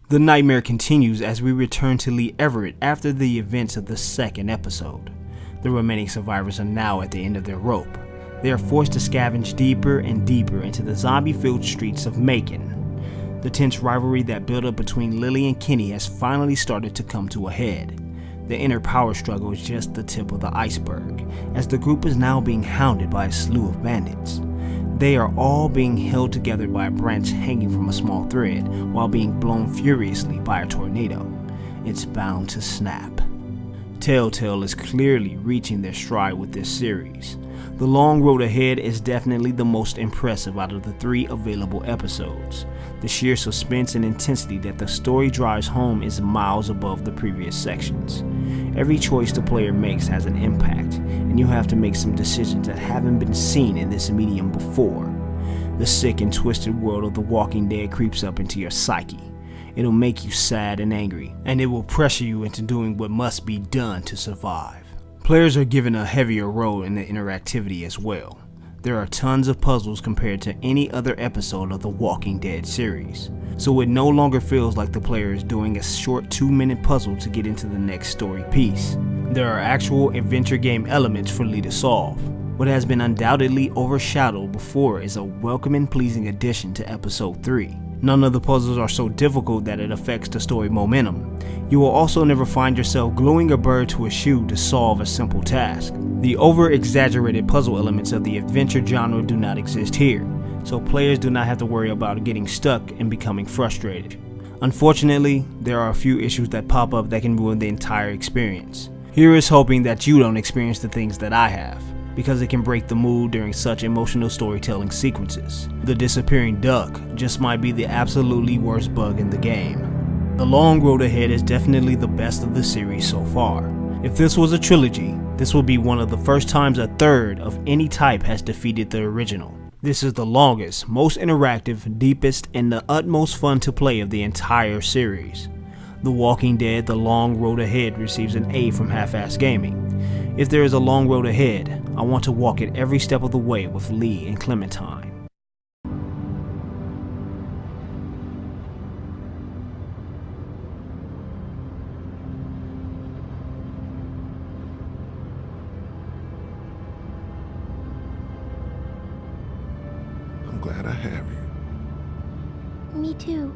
The nightmare continues as we return to Lee Everett after the events of the second episode. The remaining survivors are now at the end of their rope. They are forced to scavenge deeper and deeper into the zombie-filled streets of Macon. The tense rivalry that built up between Lily and Kenny has finally started to come to a head. The inner power struggle is just the tip of the iceberg, as the group is now being hounded by a slew of bandits. They are all being held together by a branch hanging from a small thread while being blown furiously by a tornado. It's bound to snap. Telltale is clearly reaching their stride with this series. The long road ahead is definitely the most impressive out of the 3 available episodes. The sheer suspense and intensity that the story drives home is miles above the previous sections. Every choice the player makes has an impact, and you have to make some decisions that haven't been seen in this medium before. The sick and twisted world of The Walking Dead creeps up into your psyche. It'll make you sad and angry, and it will pressure you into doing what must be done to survive. Players are given a heavier role in the interactivity as well. There are tons of puzzles compared to any other episode of the Walking Dead series, so it no longer feels like the player is doing a short 2-minute puzzle to get into the next story piece. There are actual adventure game elements for Lee to solve. What has been undoubtedly overshadowed before is a welcome and pleasing addition to episode 3. None of the puzzles are so difficult that it affects the story momentum. You will also never find yourself gluing a bird to a shoe to solve a simple task. The over-exaggerated puzzle elements of the adventure genre do not exist here, so players do not have to worry about getting stuck and becoming frustrated. Unfortunately, there are a few issues that pop up that can ruin the entire experience. Here is hoping that you don't experience the things that I have, because it can break the mood during such emotional storytelling sequences. The disappearing duck just might be the absolutely worst bug in the game. The long road ahead is definitely the best of the series so far. If this was a trilogy, this will be one of the first times a third of any type has defeated the original. This is the longest, most interactive, deepest, and the utmost fun to play of the entire series. The Walking Dead: The Long Road Ahead receives an A from Half-Ass Gaming. If there is a long road ahead, I want to walk it every step of the way with Lee and Clementine. I'm glad I have you. Me too.